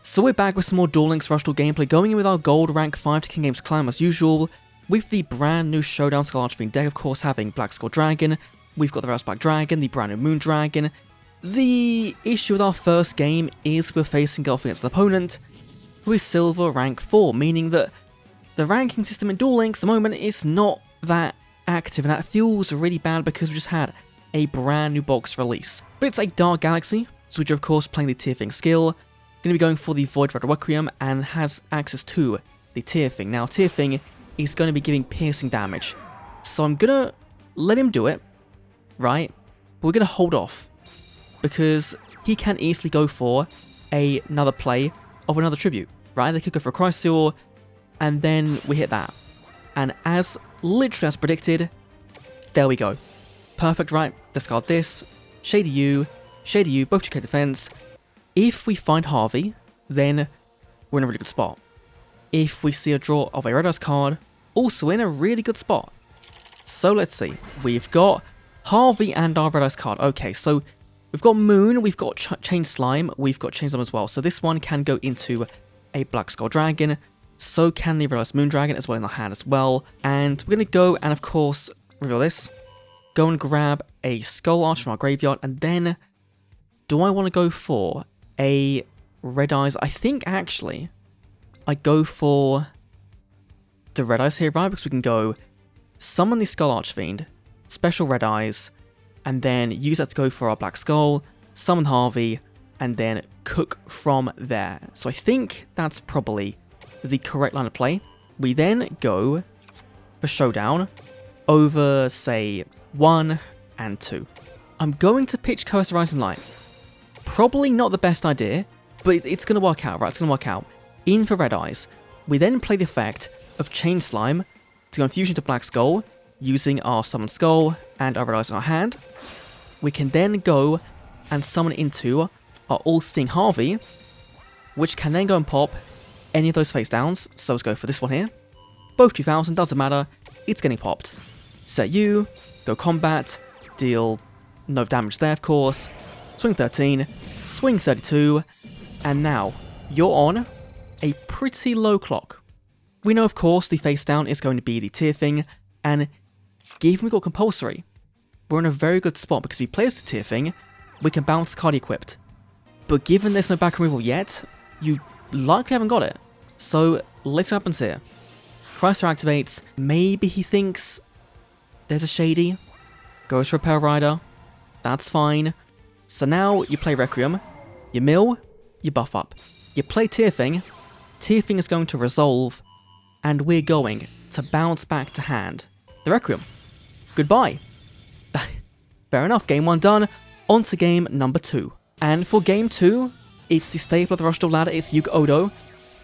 So we're back with some more Duel Links Rush Duel gameplay, going in with our gold rank 5 to King Games clan as usual, with the brand new Showdown Skull Archfiend deck, of course having Black Skull Dragon, we've got the Reverse Black Dragon, the brand new Moon Dragon. The issue with our first game is we're facing off against an opponent who is Silver rank 4, meaning that the ranking system in Duel Links at the moment is not that active, and that feels really bad because we just had a brand new box release. But it's a Dark Galaxy, so which are of course playing the Tier Thing skill, going to be going for the Void Red Requiem and has access to the Tier Thing. Now Tier Thing is going to be giving piercing damage, so I'm going to let him do it, right? But we're going to hold off because he can easily go for another play of another tribute, right? They could go for a Chrysor and then we hit that. And as literally as predicted, there we go. Perfect, right? Discard this, Shady you, both 2k defense. If we find Harvey, then we're in a really good spot. If we see a draw of a Red Eyes card, also in a really good spot. So let's see. We've got Harvey and our Red Eyes card. Okay, so we've got Moon, we've got Chain Slime, we've got Chain Slime as well. So this one can go into a Black Skull Dragon. So can the Red Eyes Moon Dragon as well in our hand as well. And we're going to go and of course reveal this. Go and grab a Skull Arch from our graveyard. And then, do I want to go for a Red Eyes? I think actually I go for the Red Eyes here, right? Because we can go summon the Skull Archfiend, special Red Eyes, and then use that to go for our Black Skull, summon Harvey, and then cook from there. So I think that's probably the correct line of play. We then go for Showdown over, say, 1 and 2. I'm going to pitch Coast Horizon Light. Probably not the best idea, but it's going to work out, right? It's going to work out. In for Red Eyes. We then play the effect of Chain Slime to go in fusion to Black Skull, using our Summon Skull and our Red Eyes in our hand. We can then go and summon into our All-Seeing Harvey, which can then go and pop any of those face downs. So let's go for this one here. Both 2000, doesn't matter, it's getting popped. Set you, go combat, deal no damage there of course, swing 13, swing 32, and now you're on a pretty low clock. We know of course the face down is going to be the Tier Thing, and given we got compulsory, we're in a very good spot because if he plays the Tier Thing, we can bounce the card equipped. But given there's no back removal yet, you likely haven't got it. So let's see what happens here. Chrysor activates, maybe he thinks there's a Shady, goes for a Pale Rider, that's fine. So now you play Requiem, you mill, you buff up. You play Tier Thing is going to resolve, and we're going to bounce back to hand the Requiem. Goodbye. Fair enough, game 1 done, on to game number 2. And for game 2, it's the staple of the Rush Duel ladder, it's Yuga Odo.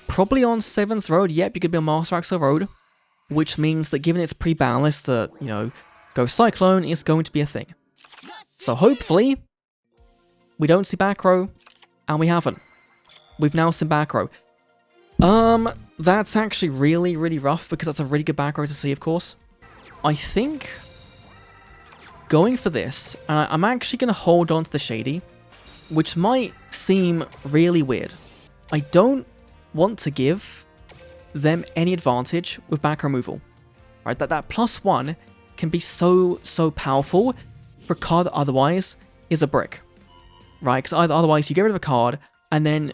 Probably on 7th road, yep, you could be on Master Axel road, which means that given it's pre-balanced that, you know, Go Cyclone is going to be a thing. So hopefully, we don't see back row, and we haven't. We've now seen back row. That's actually really, really rough because that's a really good back row to see, of course. I think going for this, and I'm actually going to hold on to the Shady, which might seem really weird. I don't want to give them any advantage with back removal, right? That +1 can be so powerful for a card that otherwise is a brick, right? Because otherwise you get rid of a card and then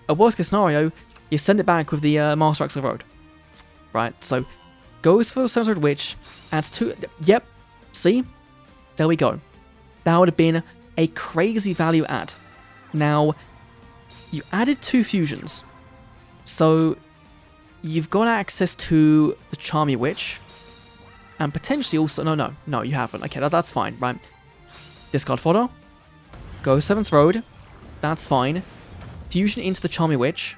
a worst case scenario you send it back with the Master Axel Road, right? So goes for the Sunset Witch, adds 2. Yep, see, there we go. That would have been a crazy value add. Now you added 2 fusions. So you've got access to the Charmy Witch, and potentially also, no, you haven't. Okay, that's fine, right? Discard fodder, go 7th road, that's fine. Fusion into the Charmy Witch,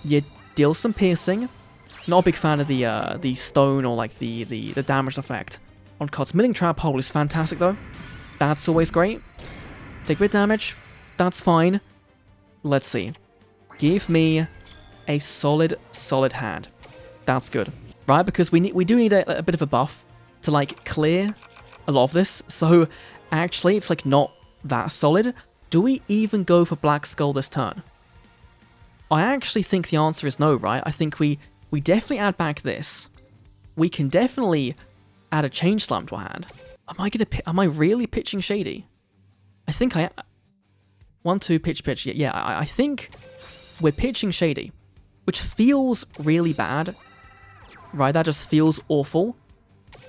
you deal some piercing. Not a big fan of the stone or like the damage effect on cards. Milling Trap Hole is fantastic though. That's always great. Take a bit of damage, that's fine. Let's see. Give me a solid hand. That's good, right? Because we do need a bit of a buff to like clear a lot of this. So actually, it's like not that solid. Do we even go for Black Skull this turn? I actually think the answer is no, right? I think we definitely add back this. We can definitely add a Change Slam to our hand. Am I really pitching Shady? I think I... 1, 2, pitch. Yeah, I think we're pitching Shady, which feels really bad, right? That just feels awful.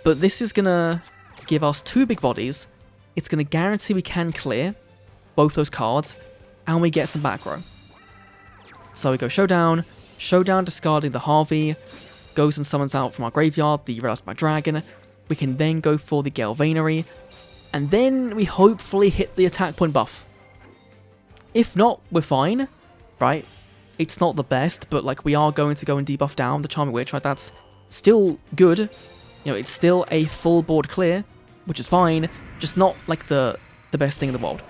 But this is gonna give us 2 big bodies. It's gonna guarantee we can clear both those cards, and we get some back row. So we go Showdown, discarding the Harvey, goes and summons out from our graveyard the Red Black Dragon. We can then go for the Galvanary, and then we hopefully hit the attack point buff. If not, we're fine, right? It's not the best, but like we are going to go and debuff down the Charming Witch, right? That's still good. You know, it's still a full board clear, which is fine, just not like the best thing in the world.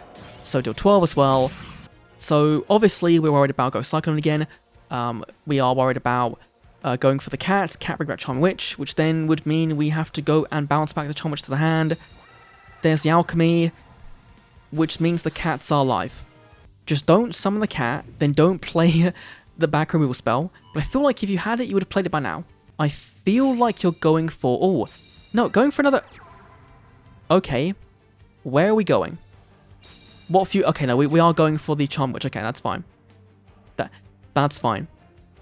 So deal 12 as well. So obviously we're worried about Ghost Cyclone again. We are worried about going for the cat bring back Charming Witch, which then would mean we have to go and bounce back the Charming Witch to the hand. There's the Alchemy, which means the cats are alive. Just don't summon the cat, then don't play the back removal spell. But I feel like if you had it, you would have played it by now. I feel like you're going for... Oh, no, going for another... Okay, where are we going? What few... Okay, no, we are going for the Charm Witch. Okay, that's fine. That's fine.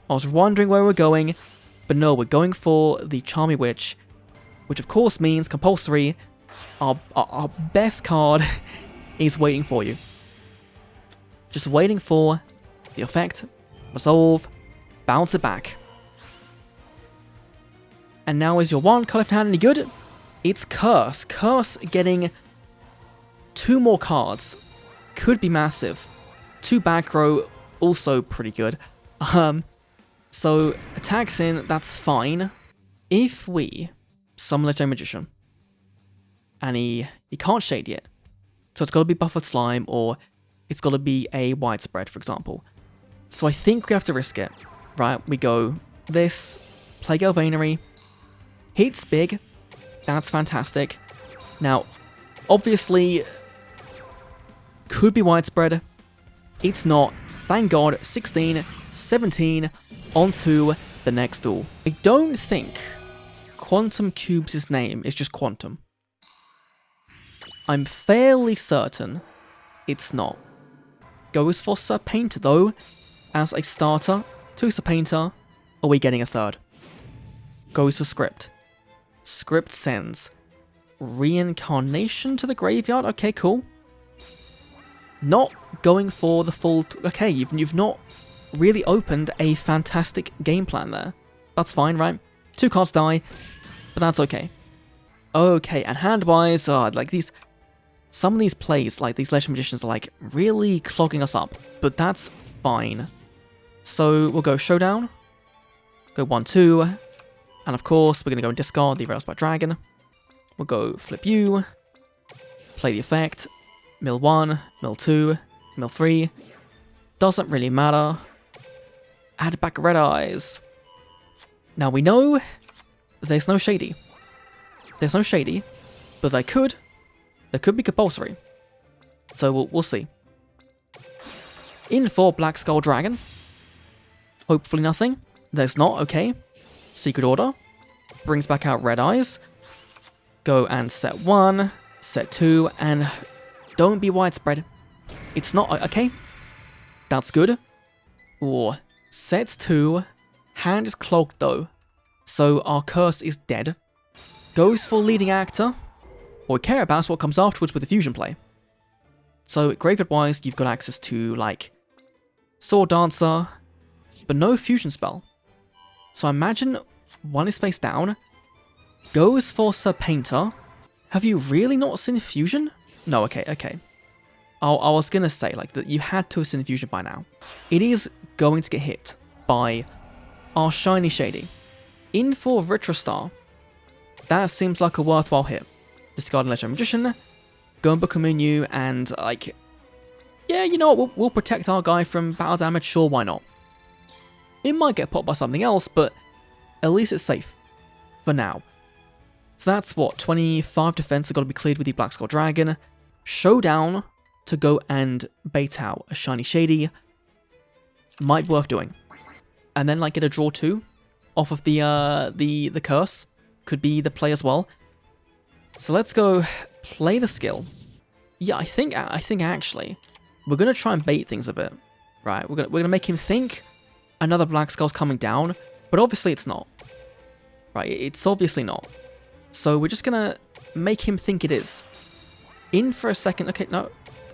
I was wondering where we're going, but no, we're going for the Charming Witch, which of course means compulsory. Our best card is waiting for you. Just waiting for the effect, resolve, bounce it back. And now is your one card left hand any good? It's Curse. Curse getting 2 more cards. Could be massive. 2 back row, also pretty good. So attacks in, that's fine. If we summon Legendary Magician, and he can't shade yet, so it's got to be Buffered Slime, or it's got to be a Widespread, for example. So I think we have to risk it, right? We go this, play Galvanary, hits big, that's fantastic. Now, obviously, could be Widespread, it's not. Thank God, 16, 17, onto the next duel. I don't think Quantum Cube's name is just Quantum. I'm fairly certain it's not. Goes for Sir Painter though, as a starter. 2 Sir Painter, are we getting a third? Goes for Script. Script sends Reincarnation to the graveyard, okay, cool. Not going for the full... Okay, you've not really opened a fantastic game plan there. That's fine, right? 2 cards die, but that's okay. Okay, and hand-wise, like these... Some of these plays, like these Legendary Magicians, are like really clogging us up, but that's fine. So we'll go Showdown, go 1, 2, and of course we're going to go and discard the Red Black Dragon. We'll go Flip You, play the effect, mill 1, mill 2, mill 3, doesn't really matter. Add back Red Eyes. Now we know there's no Shady. There's no Shady, but there could be compulsory. So we'll see. In for Black Skull Dragon. Hopefully nothing. There's not, okay. Secret Order. Brings back out Red Eyes. Go and set 1, set 2, and don't be Widespread. It's not, okay. That's good. Or sets 2. Hand is clogged though. So our curse is dead. Goes for Leading Actor. What we care about is what comes afterwards with the fusion play. So graveyard-wise, you've got access to, like, Sword Dancer, but no fusion spell. So I imagine one is face down, goes for Sir Painter. Have you really not seen fusion? No, okay. I was gonna say, like, that you had to have seen fusion by now. It is going to get hit by our Shiny Shady. In for Retrostar. That seems like a worthwhile hit. Discard Legendary Magician, go and book a menu, and, like, yeah, you know what, we'll protect our guy from battle damage, sure, why not? It might get popped by something else, but at least it's safe. For now. So that's what, 25 defense have got to be cleared with the Black Skull Dragon. Showdown to go and bait out a Shiny Shady. might be worth doing. And then like get a draw 2 off of the curse. Could be the play as well. So let's go play the skill. Yeah, I think actually we're gonna try and bait things a bit. Right, we're gonna make him think another Black Skull's coming down, but obviously it's not. Right, it's obviously not. So we're just gonna make him think it is. In for a second. Okay, no,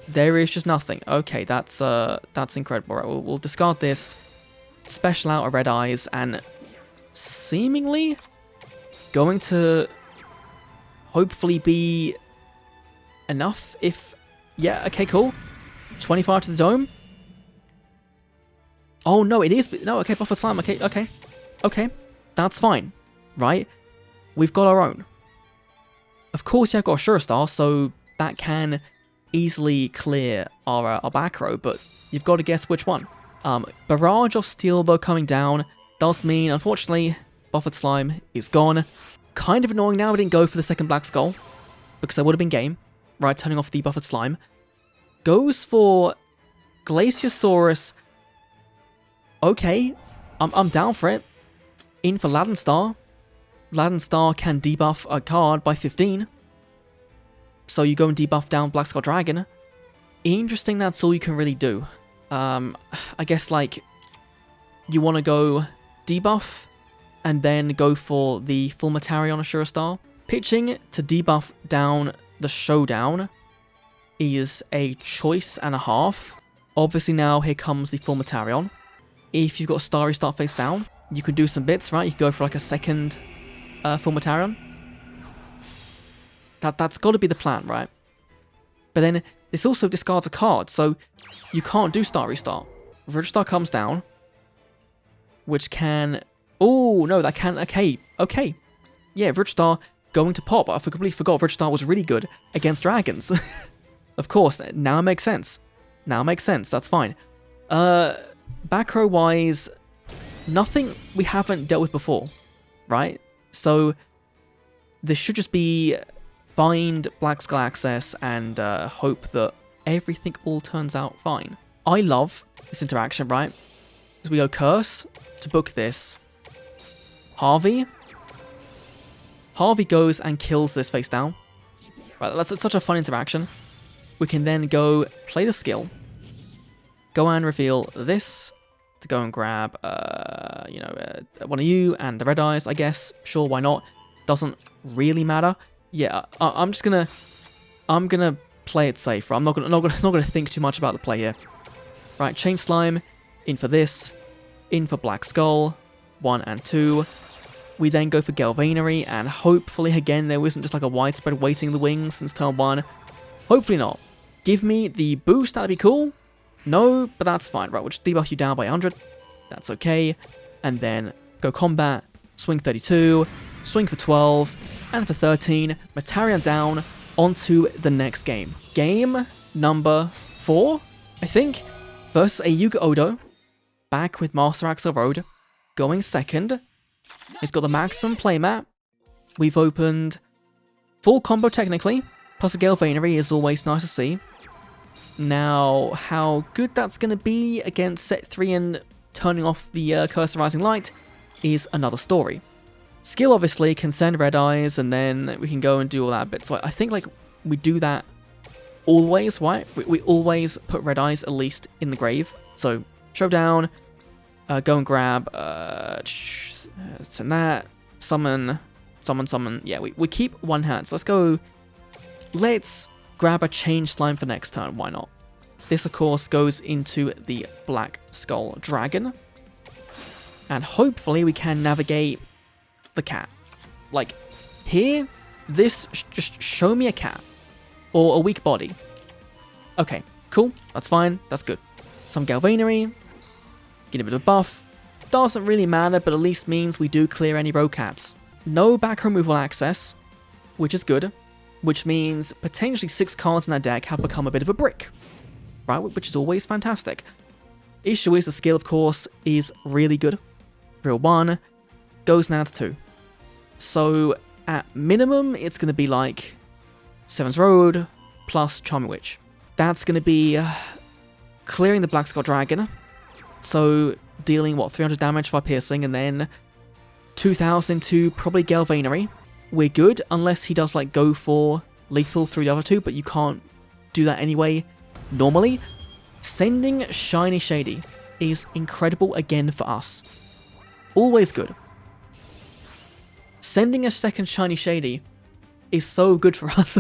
there is just nothing. Okay, that's incredible. Right, we'll discard this, special out a Red Eyes, and seemingly going to hopefully be enough. If yeah, okay, cool. 25 to the dome. Oh no, it is. No, okay, Buffered Slime. Okay, that's fine. Right, we've got our own. Of course, yeah, I've got a Sure Star, so that can easily clear our back row, but you've got to guess which one. Barrage of Steel, though, coming down does mean, unfortunately, Buffered Slime is gone. Kind of annoying now we didn't go for the second Black Skull, because that would have been game. Right, turning off the Buffered Slime. Goes for Glaciosaurus. Okay, I'm down for it. In for Ladin Star. Ladin Star can debuff a card by 15. So you go and debuff down Black Skull Dragon. Interesting, that's all you can really do. I guess, like, you want to go debuff and then go for the full Matari on a Sure Star. Pitching to debuff down the Showdown is a choice and a half. Obviously now here comes the full Matarion. If you've got Starry Start face down, you can do some bits, right? You can go for like a second full Matarion. That's got to be the plan, right? But then this also discards a card, so you can't do Starry Start. Ridge Star comes down, which can... Oh, no, that can... Okay. Yeah, Ridge Star going to pop. I completely forgot Ridge Star was really good against dragons. Of course, now it makes sense. That's fine. Back row wise, nothing we haven't dealt with before, right? So this should just be find Black Skull access and hope that everything all turns out fine. I love this interaction, right? As we go Curse to book this. Harvey goes and kills this face down. Right, that's such a fun interaction. We can then go play the skill. Go and reveal this to go and grab, one of you and the Red Eyes, I guess. Sure, why not? Doesn't really matter. Yeah, I'm gonna play it safe. Right? I'm not gonna think too much about the play here. Right, Chain Slime, in for this, in for Black Skull, 1 and 2. We then go for Galvanery, and hopefully again there isn't just like a widespread waiting in the wings since turn 1. Hopefully not. Give me the boost, that'd be cool. No, but that's fine. Right, we'll just debuff you down by 100. That's okay. And then go combat, swing 32, swing for 12, and for 13, Matarion down, onto the next game. Game number 4, I think, versus a Yuga Odo, back with Master Axel Road, going second. It's got the maximum playmat. We've opened full combo technically, plus a Galvanery is always nice to see. Now, how good that's going to be against set 3 and turning off the Curse of Rising Light is another story. Skill obviously can send Red Eyes and then we can go and do all that bit. So I think like we do that always, right? We always put Red Eyes at least in the grave. So Showdown, go and grab, send that, summon. Yeah, we keep one hand. So let's go, let's grab a Change Slime for next turn, why not? This, of course, goes into the Black Skull Dragon. And hopefully we can navigate the cat. Like, here, just show me a cat. Or a weak body. Okay, cool, that's fine, that's good. Some Galvanery, get a bit of buff. Doesn't really matter, but at least means we do clear any row cats. No back removal access, which is good. Which means potentially 6 cards in that deck have become a bit of a brick, right? Which is always fantastic. Issue is the skill, of course, is really good. Real 1 goes now to 2. So at minimum, it's going to be like Seven's Road plus Charming Witch. That's going to be clearing the Black Skull Dragon. So dealing, what, 300 damage by piercing, and then 2000 to probably Galvanery. We're good, unless he does, like, go for lethal through the other two, but you can't do that anyway normally. Sending Shiny Shady is incredible again for us. Always good. Sending a second Shiny Shady is so good for us.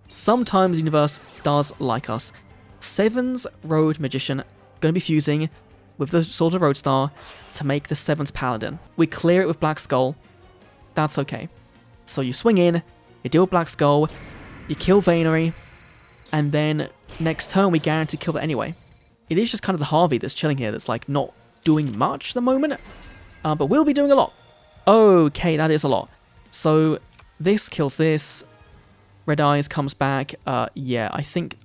Sometimes the universe does like us. Seven's Road Magician going to be fusing with the Sword of Roadstar to make the 7th Paladin. We clear it with Black Skull. That's okay. So you swing in, you deal Black Skull, you kill Venery, and then next turn we guarantee kill it anyway. It is just kind of the Harvey that's chilling here that's like not doing much at the moment, but we'll be doing a lot. Okay, that is a lot. So this kills this. Red Eyes comes back. Yeah, I think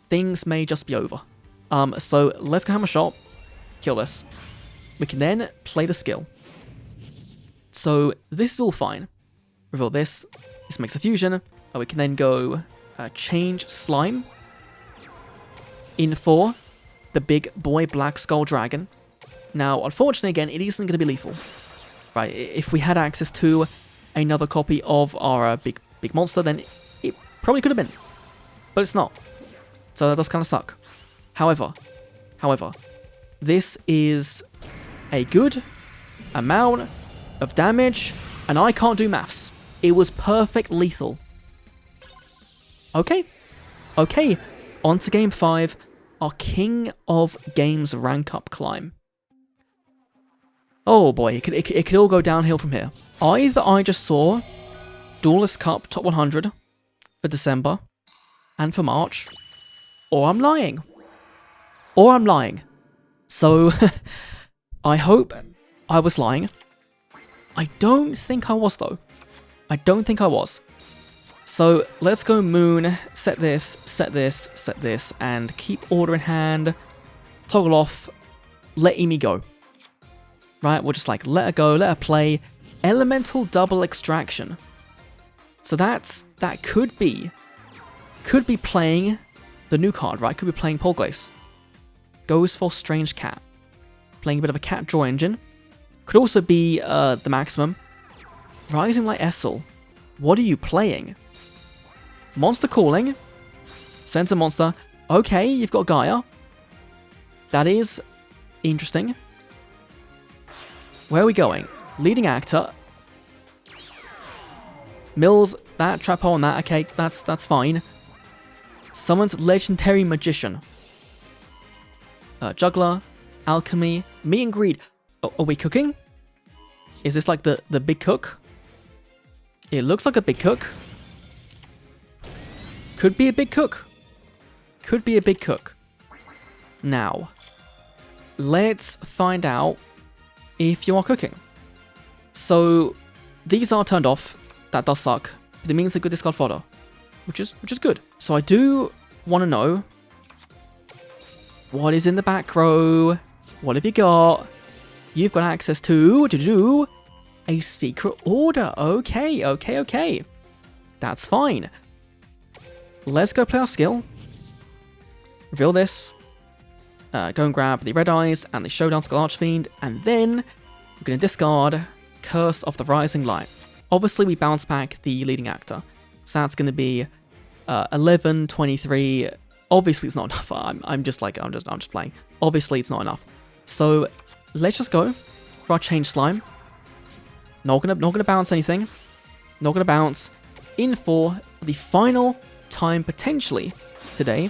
things may just be over. So let's go hammer shot, kill this. We can then play the skill. So this is all fine. Reveal this. This makes a fusion. We can then go change Slime in for the big boy Black Skull Dragon. Now, unfortunately, again, it isn't going to be lethal. Right? If we had access to another copy of our big monster, then it probably could have been. But it's not. So that does kind of suck. However, this is a good amount of damage, and I can't do maths. It was perfect lethal. Okay, on to game 5, our King of Games rank up climb. Oh boy, it could all go downhill from here. Either I just saw Duelist Cup top 100 for December and for March, or I'm lying. So, I hope I was lying. I don't think I was, though. I don't think I was. So, let's go Moon, set this, and keep order in hand. Toggle off, let Emi go. Right, we'll just like, let her go, let her play. Elemental double extraction. So that could be playing the new card, right? Could be playing Polglace. Goes for Strange Cat. Playing a bit of a cat draw engine. Could also be the maximum. Rising Light Essel. What are you playing? Monster Calling. Sends a monster. Okay, you've got Gaia. That is interesting. Where are we going? Leading Actor. Mills that, trap hole on that. Okay, that's fine. Summons Legendary Magician. Juggler. Alchemy. Meat and Greed. Are we cooking? Is this like the big cook? It looks like a big cook. Could be a big cook. Could be a big cook. Now, let's find out if you are cooking. So, these are turned off. That does suck. But it means they're good discard fodder. Which is good. So I do want to know what is in the back row. What have you got? You've got access to a secret order. Okay. That's fine. Let's go play our skill. Reveal this. Go and grab the Red Eyes and the Showdown Skull Archfiend, and then we're going to discard Curse of the Rising Light. Obviously, we bounce back the leading actor, so that's going to be 11, 23. Obviously, it's not enough. I'm just playing. Obviously, it's not enough. So let's just go for our change slime. Not gonna bounce anything. Not gonna bounce. In for the final time potentially today.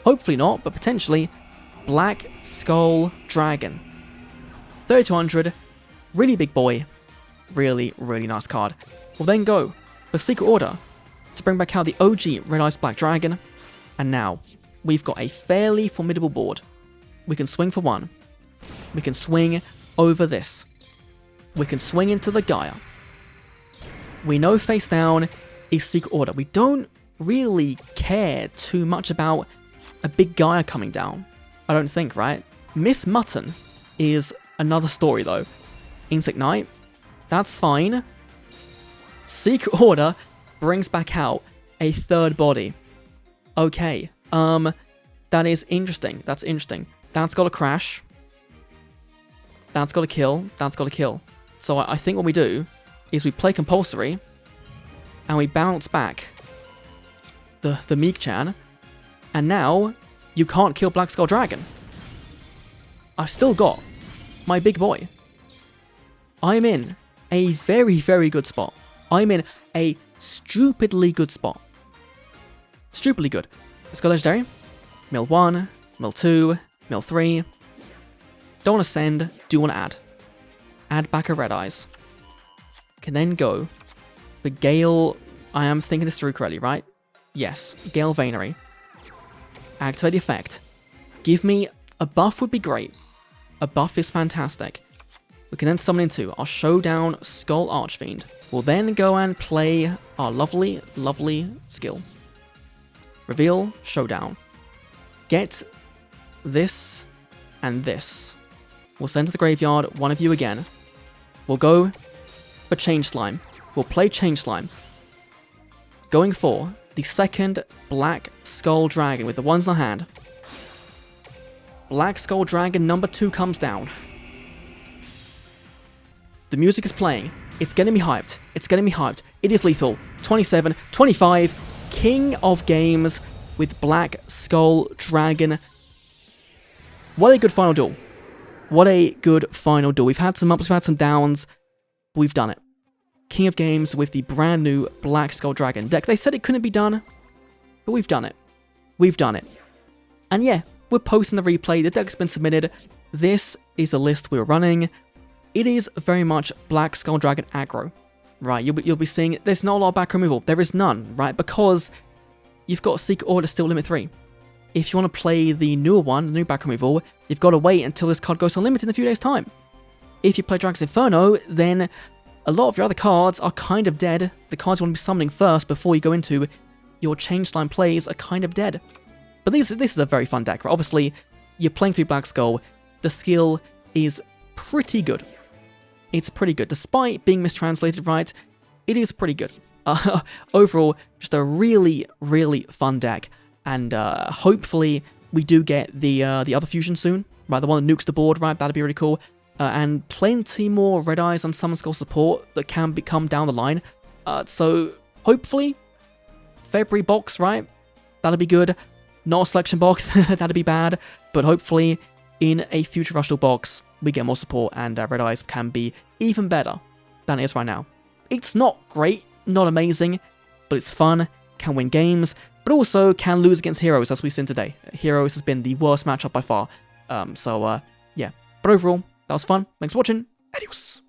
Hopefully not, but potentially. Black Skull Dragon. 3200. Really big boy. Really nice card. We'll then go for Secret Order to bring back out the OG Red Eyes Black Dragon. And now, we've got a fairly formidable board. We can swing for one. We can swing over this. We can swing into the Gaia. We know face down is Secret Order. We don't really care too much about a big Gaia coming down. I don't think, right? Miss Mutton is another story, though. Insect Knight, that's fine. Secret Order brings back out a third body. Okay. That is interesting. That's interesting. That's got to crash. That's got to kill. That's got to kill. So I think what we do is we play compulsory, and we bounce back the Meek-chan, and now you can't kill Black Skull Dragon. I've still got my big boy. I'm in a very, very good spot. I'm in a stupidly good spot. Stupidly good. Let's go legendary. Mill 1, Mill 2, Mill 3. Don't want to send, do want to add. Add back a Red Eyes. Can then go for Gale. I am thinking this through correctly, right? Yes, Gale Venery. Activate the effect. Give me a buff would be great. A buff is fantastic. We can then summon into our Showdown Skull Archfiend. We'll then go and play our lovely, lovely skill. Reveal, Showdown. Get this and this. We'll send to the graveyard one of you again. We'll go for Change Slime. We'll play Change Slime. Going for the second Black Skull Dragon with the ones in our hand. Black Skull Dragon number 2 comes down. The music is playing. It's getting me hyped. It's getting me hyped. It is lethal. 27, 25. King of Games with Black Skull Dragon. What a good final duel. What a good final duel. We've had some ups, we've had some downs. We've done it. King of Games with the brand new Black Skull Dragon deck. They said it couldn't be done, but we've done it. We've done it. And yeah, we're posting the replay. The deck's been submitted. This is a list we're running. It is very much Black Skull Dragon aggro, right? You'll be seeing there's not a lot of back removal. There is none, right? Because you've got Secret Order still limit 3. If you want to play the newer one, the new back removal, you've got to wait until this card goes unlimited in a few days' time. If you play Dragon's Inferno, then a lot of your other cards are kind of dead. The cards you want to be summoning first before you go into your Change Slime plays are kind of dead. But this is a very fun deck, right? Obviously, you're playing through Black Skull. The skill is pretty good. It's pretty good. Despite being mistranslated, right, it is pretty good. Overall, just a really, really fun deck. And hopefully, we do get the other fusion soon, right? The one that nukes the board, right? That'd be really cool. And plenty more Red Eyes and Summon Skull support that can become down the line. So, hopefully, February box, right? That'd be good. Not a selection box, that'd be bad. But hopefully, in a future Rush Duel box, we get more support and Red Eyes can be even better than it is right now. It's not great, not amazing, but it's fun, can win games, but also can lose against Heroes, as we've seen today. Heroes has been the worst matchup by far. Yeah. But overall, that was fun. Thanks for watching. Adios.